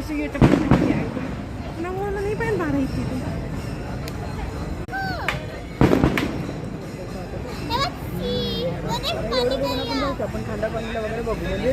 जैसे ये टपक टपक आएगी ना, वो नहीं पहन पा रही थी तुम। आपण खांडा पाणीला वगैरे बघू म्हणजे